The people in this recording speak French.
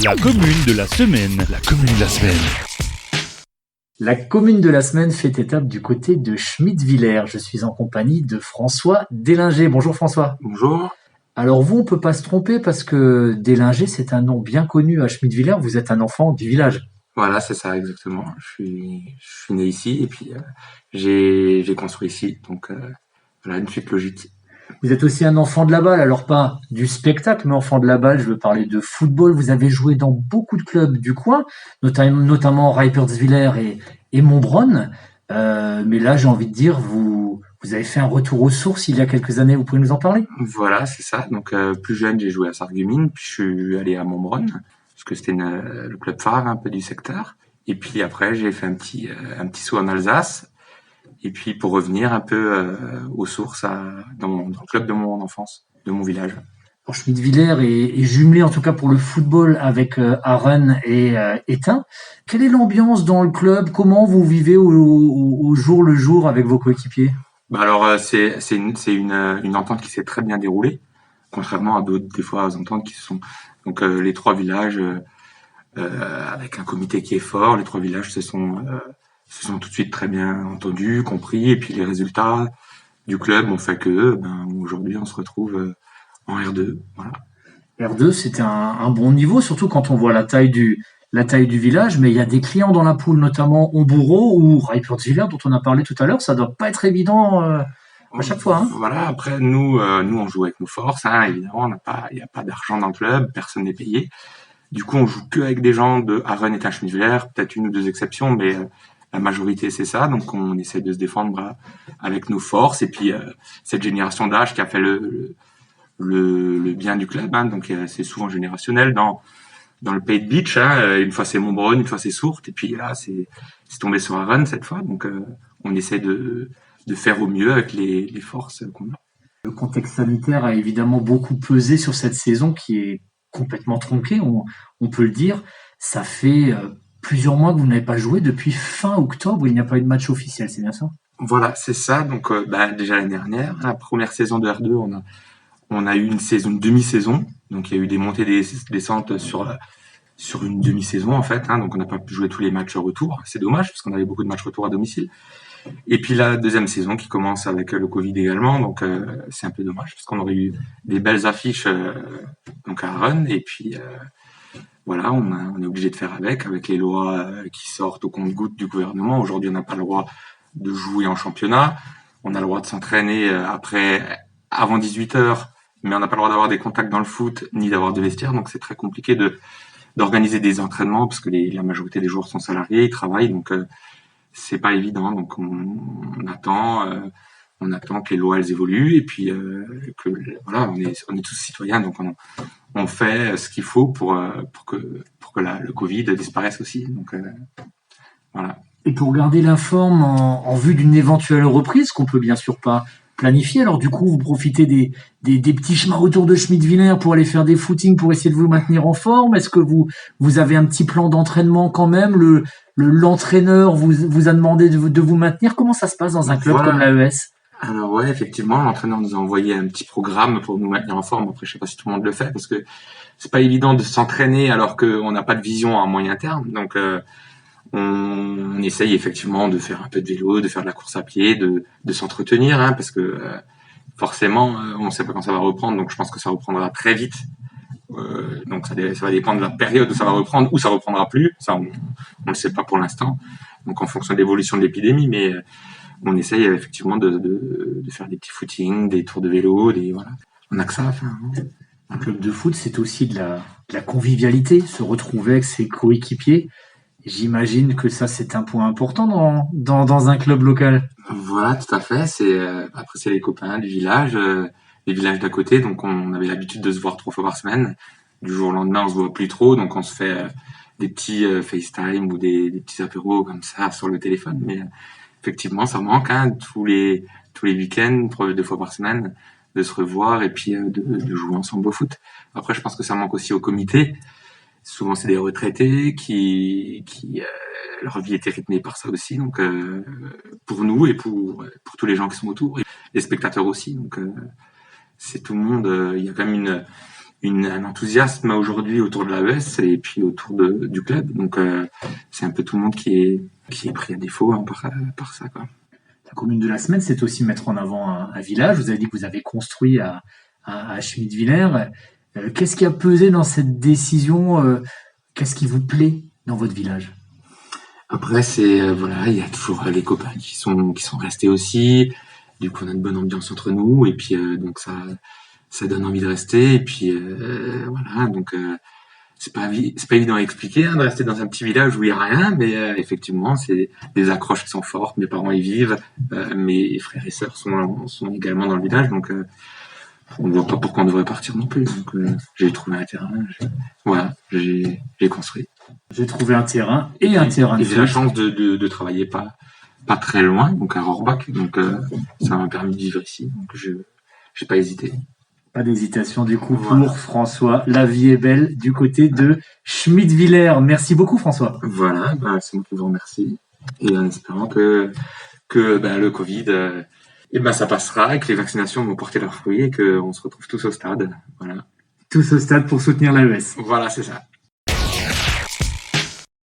La commune de la semaine. La commune de la semaine. La commune de la semaine fait étape du côté de Schmittwiller. Je suis en compagnie de François Délinger. Bonjour François. Bonjour. Alors vous, on peut pas se tromper parce que Délinger, c'est un nom bien connu à Schmittwiller. Vous êtes un enfant du village. Voilà, c'est ça exactement. Je suis né ici et puis j'ai construit ici. Donc voilà, une suite logique. Vous êtes aussi un enfant de la balle. Alors pas du spectacle, mais enfant de la balle. Je veux parler de football. Vous avez joué dans beaucoup de clubs du coin, notamment Reipertswiller et Montbronn. Mais là, j'ai envie de dire, vous avez fait un retour aux sources il y a quelques années. Vous pouvez nous en parler? Voilà, c'est ça. Donc plus jeune, j'ai joué à Sarreguemines, puis je suis allé à Montbronn parce que c'était le club phare un peu du secteur. Et puis après, j'ai fait un petit saut en Alsace. Et puis pour revenir un peu aux sources dans le club de mon enfance, de mon village. Alors, Schmittwiller est jumelé en tout cas pour le football avec Aren et Étain. Quelle est l'ambiance dans le club? Comment vous vivez au jour le jour avec vos coéquipiers? Bah alors c'est une entente qui s'est très bien déroulée, contrairement à d'autres des fois aux ententes qui se sont donc les trois villages avec un comité qui est fort, les trois villages se sont tout de suite très bien entendus, compris, et puis les résultats du club ont fait que aujourd'hui on se retrouve en R2. Voilà. R2, c'était un bon niveau, surtout quand on voit la taille du village, mais il y a des clients dans la poule, notamment Homburo ou Reipertswiller, dont on a parlé tout à l'heure. Ça doit pas être évident à chaque fois. Hein. Voilà. Après nous on joue avec nos forces. Hein, évidemment, il y a pas d'argent dans le club, personne n'est payé. Du coup, on joue que avec des gens de Aren et Schmittwiller, peut-être une ou deux exceptions, mais la majorité c'est ça. Donc on essaie de se défendre avec nos forces. Et puis cette génération d'âge qui a fait le bien du club, hein, donc c'est souvent générationnel dans le Pays de Beach, hein, une fois c'est Montbronn, une fois c'est Sourtes, et puis là c'est tombé sur Aren cette fois, donc on essaie de faire au mieux avec les forces qu'on a. Le contexte sanitaire a évidemment beaucoup pesé sur cette saison qui est complètement tronquée, on peut le dire. Ça fait plusieurs mois que vous n'avez pas joué depuis fin octobre, il n'y a pas eu de match officiel, c'est bien ça? Voilà, c'est ça. Donc déjà l'année dernière, la première saison de R2, on a eu une demi-saison, donc il y a eu des montées, des descentes sur une demi-saison en fait, hein, donc on n'a pas pu jouer tous les matchs retour, c'est dommage parce qu'on avait beaucoup de matchs retour à domicile. Et puis la deuxième saison qui commence avec le Covid également, donc c'est un peu dommage parce qu'on aurait eu des belles affiches donc à Aren, et puis voilà, on est obligé de faire avec les lois qui sortent au compte-gouttes du gouvernement. Aujourd'hui, on n'a pas le droit de jouer en championnat, on a le droit de s'entraîner avant 18h, mais on n'a pas le droit d'avoir des contacts dans le foot ni d'avoir de vestiaire, donc c'est très compliqué d'organiser des entraînements parce que la majorité des joueurs sont salariés, ils travaillent, donc c'est pas évident. Donc on attend que les lois elles évoluent, et puis que voilà, on est tous citoyens, donc on fait ce qu'il faut pour que le Covid disparaisse aussi. Donc voilà. Et pour garder la forme en vue d'une éventuelle reprise, qu'on peut bien sûr pas planifier, alors du coup vous profitez des petits chemins autour de Schmittwiller pour aller faire des footings pour essayer de vous maintenir en forme. Est-ce que vous avez un petit plan d'entraînement quand même? L'entraîneur vous a demandé de vous maintenir? Comment ça se passe dans un club comme l'AES? Alors ouais, effectivement, l'entraîneur nous a envoyé un petit programme pour nous maintenir en forme. Après, je sais pas si tout le monde le fait parce que c'est pas évident de s'entraîner alors qu'on n'a pas de vision à moyen terme. Donc on essaye effectivement de faire un peu de vélo, de faire de la course à pied, de s'entretenir, hein, parce que forcément, on ne sait pas quand ça va reprendre, donc je pense que ça reprendra très vite. Donc ça va dépendre de la période où ça va reprendre, ou ça reprendra plus. Ça, on ne le sait pas pour l'instant. Donc en fonction de l'évolution de l'épidémie, mais on essaye effectivement de faire des petits footings, des tours de vélo, voilà. On a que ça à faire. Hein. Un club de foot, c'est aussi de la convivialité, se retrouver avec ses coéquipiers. J'imagine que ça, c'est un point important dans un club local. Voilà, tout à fait. Après, c'est les copains du village, les villages d'à côté. Donc, on avait l'habitude de se voir 3 fois par semaine. Du jour au lendemain, on se voit plus trop. Donc, on se fait des petits FaceTime ou des petits apéros comme ça sur le téléphone. Mais effectivement, ça manque, hein, tous les week-ends, 2 fois par semaine, de se revoir et puis de jouer ensemble au foot. Après, je pense que ça manque aussi au comité. Souvent, c'est des retraités qui leur vie était rythmée par ça aussi. Donc, pour nous et pour tous les gens qui sont autour, et les spectateurs aussi. Donc, c'est tout le monde. Il y a quand même un enthousiasme aujourd'hui autour de l'AES et puis autour du club. Donc c'est un peu tout le monde qui est pris à défaut par ça, quoi. La commune de la semaine, c'est aussi mettre en avant un village. Vous avez dit que vous avez construit à Schmidtvillers. Qu'est-ce qui a pesé dans cette décision? Qu'est-ce qui vous plaît dans votre village? Après, voilà, il y a toujours les copains qui sont restés aussi. Du coup, on a une bonne ambiance entre nous et puis donc ça donne envie de rester. Et puis voilà, donc c'est pas évident à expliquer de rester dans un petit village où il y a rien, mais effectivement, c'est des accroches qui sont fortes. Mes parents y vivent, mes frères et sœurs sont également dans le village, donc on ne voit pas pourquoi on devrait partir non plus. Donc j'ai trouvé un terrain, j'ai construit. J'ai trouvé un terrain et un terrain de Et j'ai la chance de travailler pas très loin, donc à Rohrbach, donc ça m'a permis de vivre ici, donc j'ai pas hésité. Pas d'hésitation du coup pour François. La vie est belle du côté de Schmidtvillers. Merci beaucoup François. Voilà, c'est moi qui vous remercie. Et en espérant que le Covid, ça passera et que les vaccinations vont porter leurs fruits et qu'on se retrouve tous au stade. Voilà. Tous au stade pour soutenir l'AES. Voilà, c'est ça.